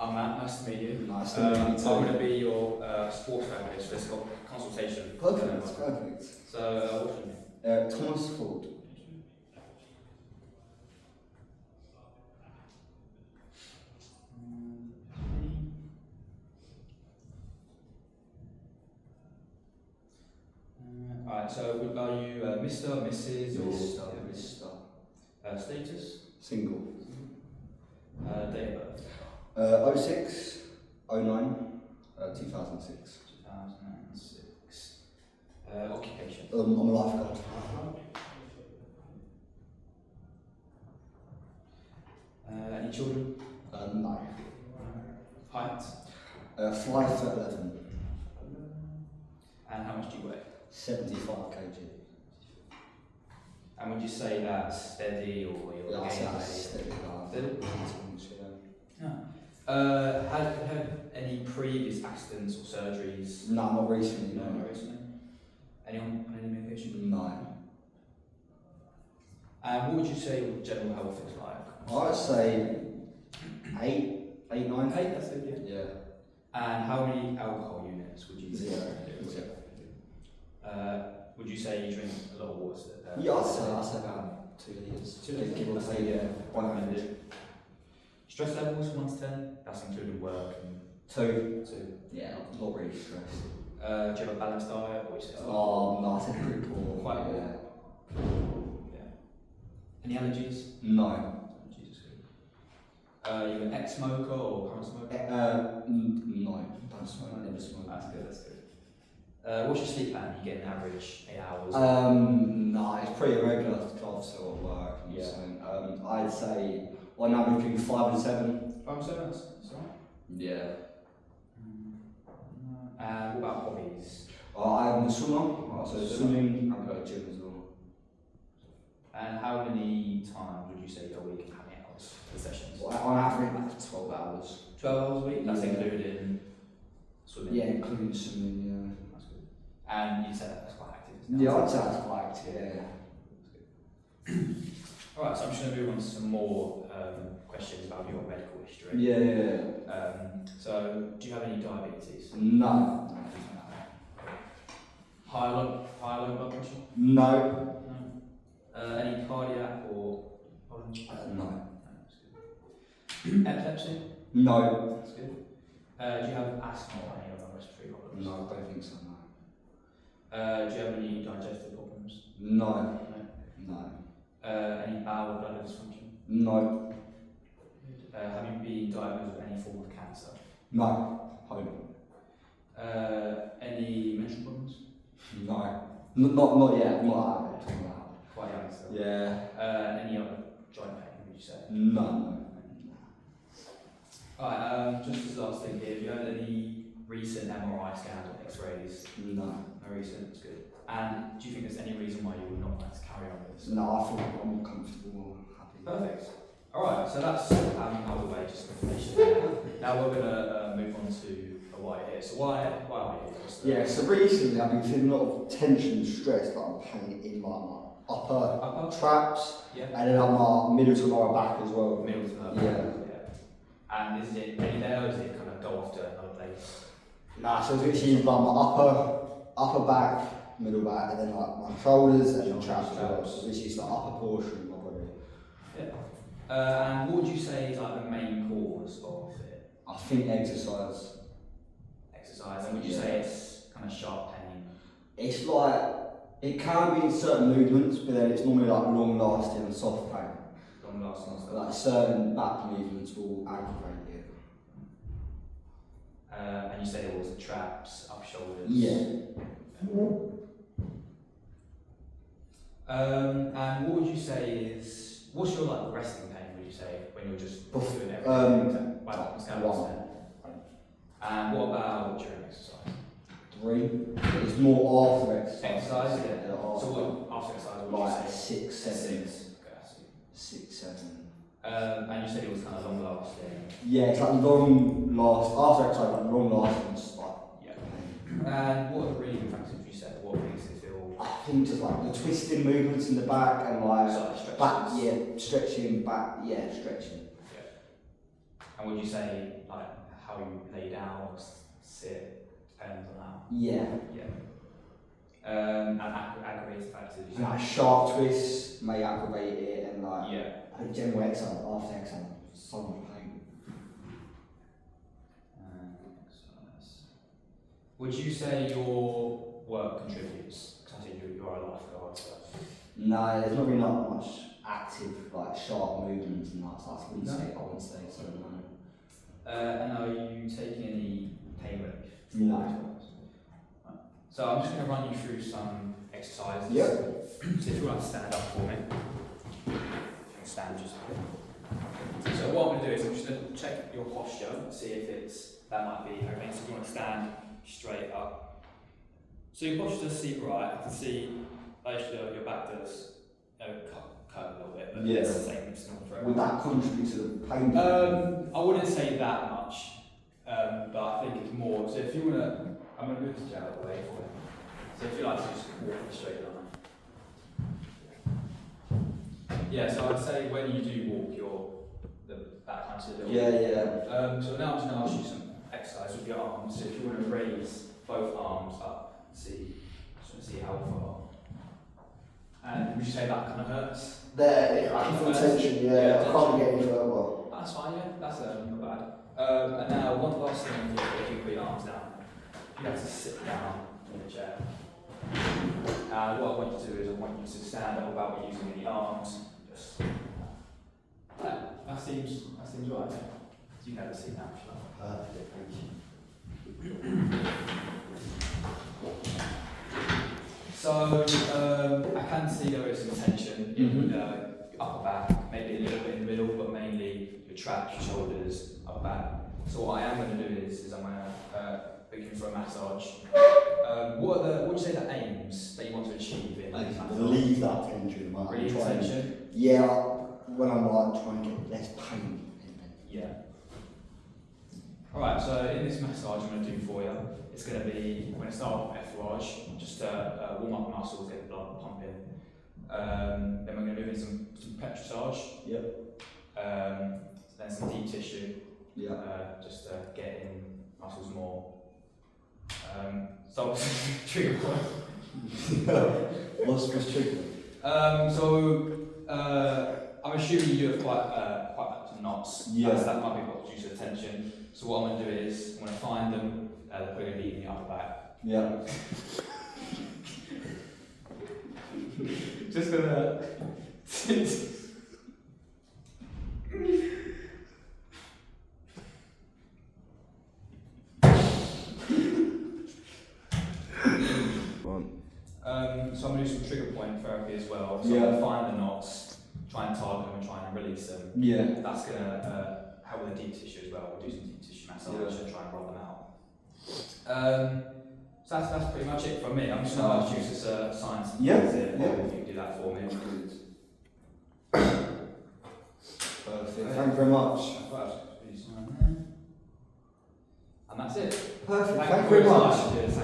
I'm Matt, nice to meet you. Nice to meet you too. I'm going to be your sports therapist for this consultation. Perfect. So, what's your name? Thomas Ford. Alright, so are you Mr. or Mrs. or Mr. Status? Single. Date of birth? 06, 09, 2006. 2006. Occupation? I'm a lifeguard. Any children? No. Height? 5'11". And how much do you weigh? 75 kg. And would you say that's steady or you're Yeah, I say gaining that's weight? steady. Steady? Yeah. Have you had any previous accidents or surgeries? No, not recently. No, not recently. Anyone on any medication? No. And what would you say your general health is like? I'd say 8, 9. 8, that's it, yeah. Yeah. And how many alcohol units would you say? 0. Would you say you drink a lot of water? Yeah, I'd say about 2 litres. 2 litres? Give or take, yeah. 100. Stress levels 1 to 10? That's including work and 2. 2. Yeah, not really stressed. Do you have a balanced diet or is it? Oh, no, I think pretty poor. Quite poor. Yeah. Yeah. Any allergies? No. Jesus. You an ex-smoker or current smoker? No. Don't smoke. I never smoke. That's good, that's good. What's your sleep pattern? You get an average 8 hours? No, it's pretty irregular after sort of work. Yeah. So, I'd say on average between 5 and 7. 5 and 7, that's alright. Yeah. And what about hobbies? I'm a swimmer, so swimming, I go to gym as well. And how many times would you say a week and how many hours for sessions? Well, on average, about 12 hours. 12 hours a week? That's Yeah. including swimming? Yeah, including swimming, That's good. And you said that's quite active, yeah. isn't it? Yeah, I'd say that's quite active, yeah. Alright, so I'm just going to move on to some more questions about your medical history. Yeah. So, do you have any diabetes? No. High or low blood pressure? No. No. Any cardiac or No. That's good. Epilepsy? No. That's good. Do you have asthma or any other respiratory problems? No, I don't think so, no. Do you have any digestive problems? No. No. No. Any bowel or bladder dysfunction? No. Have you been diagnosed with any form of cancer? No. Home. Any menstrual problems? No. Not yet. Not that. Quite young still. Yeah. Any other joint pain, would you say? No. Alright, just this last thing here, have you had any recent MRI scans or X-rays? No. No recent, that's good. And do you think there's any reason why you would not like to carry on with this? No, I feel I'm comfortable, happy. Perfect. Alright, so that's out of the way, just information there. Now we're going to move on to why you're here. So why are you here? Yeah, so recently I've been feeling a lot of tension and stress, like pain in like my upper traps, Yeah. and then my middle to lower back as well. Middle to lower back. Yeah. And is it really there, or does it kind of go off to another place? Nah, so it's literally like my upper back, middle back, and then like my shoulders and my traps as well. So this is the upper portion of my body. Yeah. And what would you say is like the main cause of it? I think exercise. Exercise, and would you say it's kind of sharp pain? It's like, it can be in certain movements, but then it's normally like long lasting and soft pain. Long lasting stuff? Like certain back movements will aggravate it. And you said it was the traps, up shoulders? Yeah. And what would you say is, what's your like resting pain, would you say, when you're just doing everything? And what about during exercise? 3. It's more after exercise. Exercise, yeah. Yeah, So what, after exercise, what would like you say? 6, 7. 6. Okay, I see. 6, 7. And you said it was kind of long lasting. Yeah, it's like long last, after exercise, like long lasting stuff. Yeah. And what are the really factors you said? What makes it feel? I think just like the twisting movements in the back and like So, back, yeah, stretching, back, yeah, stretching. And would you say like how you lay down or sit depends on that? Yeah. Yeah. And aggravating factors. And like sharp twists may aggravate it, and like Yeah. a general exhale after exhale, so much pain. Would you say your work contributes? Because I think you are a lifeguard, so. No, there's not really not much active, like sharp movements and that stuff. I wouldn't say so. No. And are you taking any pain relief? No. Right. So I'm just going to run you through some exercises. Yep. So if you want to stand up for me, you can stand just a bit. So what I'm going to do is I'm just going to check your posture, see if that might be okay. So if you want to stand straight up. So your posture does seem right. I can see your back does cut a little bit, but Yeah. it's the same. It's not forever. Would that contribute to the pain? I wouldn't say that much, but I think it's more. So if you want to, I'm going to move this out of the way for you. So if you like to just walk in a straight line. Yeah, so I'd say when you do walk, the back kind of little. Yeah. So now I'm just going to ask you some exercise with your arms. So if you want to raise both arms up, just want to see how far. And would you say that kind of hurts? There, I can feel tension, yeah. I can't get any further. That's fine, yeah. That's not bad. And now one last thing on here, if you put your arms down, you have to sit down in the chair. And what I want you to do is I want you to stand up without using any arms. Just that seems right. You can have a seat now if you like. Perfect, thank you. So I can see there is some tension in your upper back, maybe a little bit in the middle, but mainly your traps, your shoulders, upper back. So what I am going to do is I'm going to begin for a massage. What would you say the aims that you want to achieve in this massage? Relieve that tension, man. Relieve the tension? Yeah, when I'm like trying to get less pain. Yeah. Alright, so in this massage I'm going to do for you, it's going to be, I'm going to start with effleurage, just to warm up the muscles, get the blood pumping. Then we're going to move in some petrissage. Yep. Then some deep tissue. Yeah. Just to get in muscles more. So trigger point. What's trigger? I'm assuming you have quite some knots. Yeah. That might be what due to the tension. So what I'm going to do is I'm going to find them. They're probably going to be in the upper back. Yeah. Just gonna. So I'm going to do some trigger point therapy as well. So I'm going to find the knots, try and target them and try and release them. Yeah. That's going to help with the deep tissue as well. We'll do some deep tissue massage and try and roll them out. So that's pretty much it from me. I'm just going to ask you to sign some things here. If you can do that for me. Perfect. Thank you very much. And that's it. Perfect. Thank you very much.